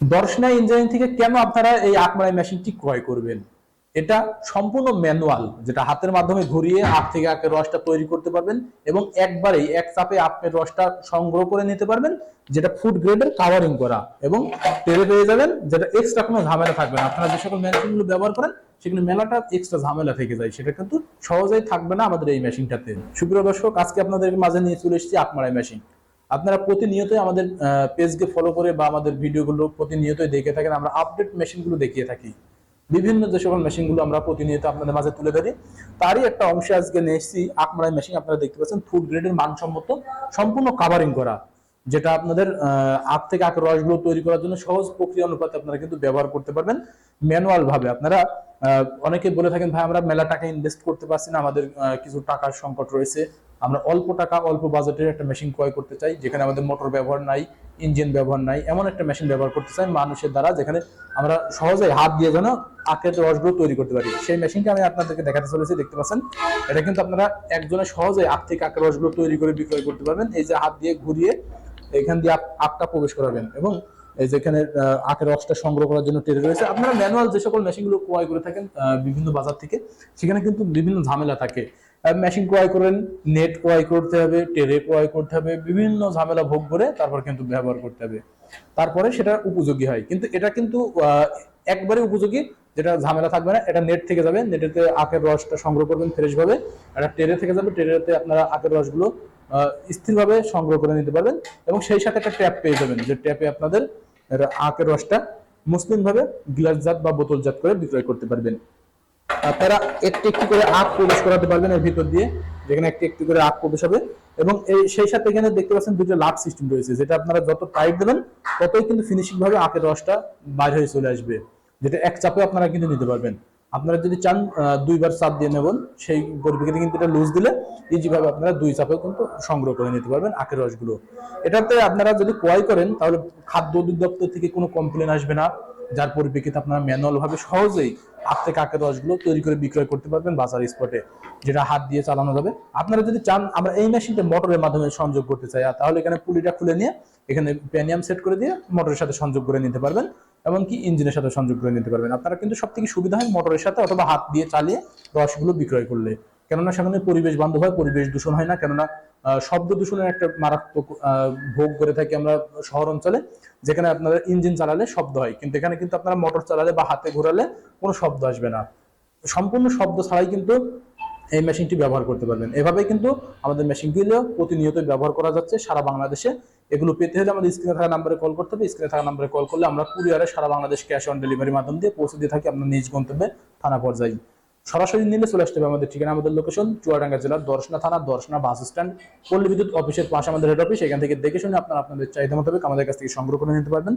Darshana engineering থেকে কেন আপনারা এই আখ মাড়াই মেশিনটি ক্রয় করবেন? এটা সম্পূর্ণ ম্যানুয়াল, যেটা হাতের মাধ্যমে ঘুরিয়ে আখ থেকে আখের রসটা তৈরি করতে পারবেন এবং একবারেই এক চাপে আখের রসটা সংগ্রহ করে নিতে পারবেন, যেটা ফুড গ্রেডের কাভারিং করা, এবং টেরে পেয়ে যাবেন, যেটা এক্সট্রা কোনো ঝামেলা থাকবে না। আপনারা যে সকল মেশিনগুলো ব্যবহার করেন সেগুলো মেলাটা এক্সট্রা ঝামেলা থেকে যায়, সেটা কিন্তু সহজেই থাকবে না আমাদের এই মেশিনটাতে। সুপ্রিয় দর্শক, আজকে আপনাদের মাঝে নিয়ে চলে এসেছি আখ মাড়াই মেশিন। আপনারা প্রতিনিয়তই আমাদের পেজকে ফলো করে বা আমাদের ভিডিওগুলো প্রতিনিয়তই দেখে থাকেন। আমরা আপডেট মেশিনগুলো দেখিয়ে থাকি, বিভিন্ন যে সকল মেশিনগুলো আমরা প্রতিনিয়ত আপনাদের মাঝে তুলে ধরি, তারই একটা অংশে আজকে নিয়ে এসেছি আখ মাড়াই মেশিন। আপনারা দেখতে পাচ্ছেন ফুড গ্রেডের মানসম্মত, সম্পূর্ণ কাভারিং করা, যেটা আপনাদের আখ থেকে আখের রসগুলো তৈরি করার জন্য সহজ প্রক্রিয়া অনুপাতে আপনারা কিন্তু ব্যবহার করতে পারবেন ম্যানুয়াল ভাবে। আপনারা অনেকে বলে থাকেন, ভাই আমরা মেলা টাকা ইনভেস্ট করতে পারছি না, আমাদের কিছু টাকার সংকট রয়েছে, আমরা অল্প টাকা অল্প বাজেটের একটা মেশিন ক্রয় করতে চাই, যেখানে আমাদের মোটর ব্যবহার নাই, ইঞ্জিন ব্যবহার নাই, এমন একটা মেশিন ব্যবহার করতে চাই মানুষের দ্বারা, যেখানে আমরা সহজে হাত দিয়ে যেন আখের রসগুলো তৈরি করতে পারি। সেই মেশিনটা আমি আপনাদেরকে দেখাতে চলেছি। দেখতে পাচ্ছেন, এটা কিন্তু আপনারা একজনে সহজে আখ থেকে আখের রসগুলো তৈরি করে বিক্রয় করতে পারবেন। এই যে হাত দিয়ে ঘুরিয়ে এখান দিয়ে আখটা প্রবেশ করাবেন, এবং এই যেখানে আখের রসটা সংগ্রহ করার জন্য ট্রে রয়েছে। আপনারা ম্যানুয়াল যে সকল মেশিনগুলো ক্রয় করে থাকেন বিভিন্ন বাজার থেকে, সেখানে কিন্তু বিভিন্ন ঝামেলা থাকে। মেশিন ক্রয় করেন, নেট ক্রয় করতে হবে, ট্রে ক্রয় করতে হবে, বিভিন্ন ঝামেলা ভোগ করে তারপর কিন্তু ব্যবহার করতে হবে, তারপরে সেটা উপযোগী হয়। কিন্তু এটা কিন্তু একবারে উপযোগী, যেটা ঝামেলা থাকবে না। এটা নেট থেকে যাবে, নেটেতে আখের রসটা সংগ্রহ করবেন ফ্রেশ ভাবে। এটা ট্রে থেকে যাবে, ট্রেতে আপনারা আখের রসগুলো স্থিরভাবে সংগ্রহ করে নিতে পারবেন, এবং সেই সাথে একটা ট্যাপ পেয়ে যাবেন, যে ট্যাপে আপনাদের আখের রসটা মসৃণ ভাবে গ্লাসজাত বা বোতলজাত করে বিক্রয় করতে পারবেন। আপনারা একটি একটি করে আখ প্রবেশ করাতে পারবেন এর ভিতর দিয়ে, যেখানে একটি একটি করে আখ প্রবেশ হবে। এবং এই সেই সাথে এখানে দেখতে পাচ্ছেন দুটো লাক সিস্টেম রয়েছে, যেটা আপনারা যত টাইট দেবেন ততই কিন্তু ফিনিশিং ভাবে আখের রসটা বাইরে হয়ে চলে আসবে, যেটা এক চাপে আপনারা কিন্তু নিতে পারবেন। আপনারা যদি চান দুইবার চাপ দিয়ে নেবেন, সেই পরিপ্রেক্ষিতে কিন্তু এটা লুজ দিলে ইজি ভাবে আপনারা দুই চাপেও কিন্তু সংগ্রহ করে নিতে পারবেন আখের রসগুলো। এটাতে আপনারা যদি ক্রয় করেন তাহলে খাদ্য অধিদপ্তর থেকে কোনো কমপ্লেন আসবে না, যার পরিপ্রেক্ষিতে আপনারা ম্যানুয়াল ভাবে সহজেই আখ থেকে আখের রসগুলো তৈরি করে বিক্রয় করতে পারবেন বাজার স্পটে, যেটা হাত দিয়ে চালানো যাবে। আপনারা যদি চান আমরা এই মেশিনটা মোটরের মাধ্যমে সংযোগ করতে চাই, তাহলে এখানে পুলিটা খুলে নিয়ে এখানে প্যানিয়াম সেট করে দিয়ে মোটরের সাথে সংযোগ করে নিতে পারবেন, এমনকি ইঞ্জিনের সাথে সংযোগ করে নিতে পারবেন। আপনারা কিন্তু সব থেকে সুবিধা হয় মোটরের সাথে অথবা হাত দিয়ে চালিয়ে রসগুলো বিক্রয় করলে, কেননা সেখানে পরিবেশ বান্ধব হয়, পরিবেশ দূষণ হয় না। কেননা শব্দ দূষণের একটা মারাত্মক ভোগ করে থাকি আমরা শহর অঞ্চলে, যেখানে আপনারা ইঞ্জিন চালালে শব্দ হয়, কিন্তু এখানে কিন্তু আপনারা মোটর চালালে বা হাতে ঘোরালে কোনো শব্দ আসবে না, সম্পূর্ণ শব্দ ছাড়াই কিন্তু এই মেশিনটি ব্যবহার করতে পারবেন। এভাবে কিন্তু আমাদের মেশিনগুলো প্রতিনিয়ত ব্যবহার করা যাচ্ছে সারা বাংলাদেশে। এগুলো পেতে হলে আমাদের স্ক্রিনে থাকা নাম্বারে কল করতে হবে। স্ক্রিনে থাকা নাম্বারে কল করলে আমরা কুরিয়ারে সারা বাংলাদেশ ক্যাশ অন ডেলিভারির মাধ্যম দিয়ে পৌঁছে দিয়ে থাকি আপনার নিজ গন্তব্যে থানা পর্যায়ে। সরাসরি নিলে চলে আসতে হবে আমাদের ঠিকানা, আমাদের লোকেশন চুয়াডাঙ্গা জেলার দর্শনা থানা, দর্শনা বাস স্ট্যান্ড, পল্লী বিদ্যুৎ অফিসের পাশে আমাদের হেড অফিস। এখান থেকে দেখে শুনে আপনারা আপনাদের চাহিদা মোতাবেক আমাদের কাছ থেকে সংগ্রহ করে নিতে পারবেন।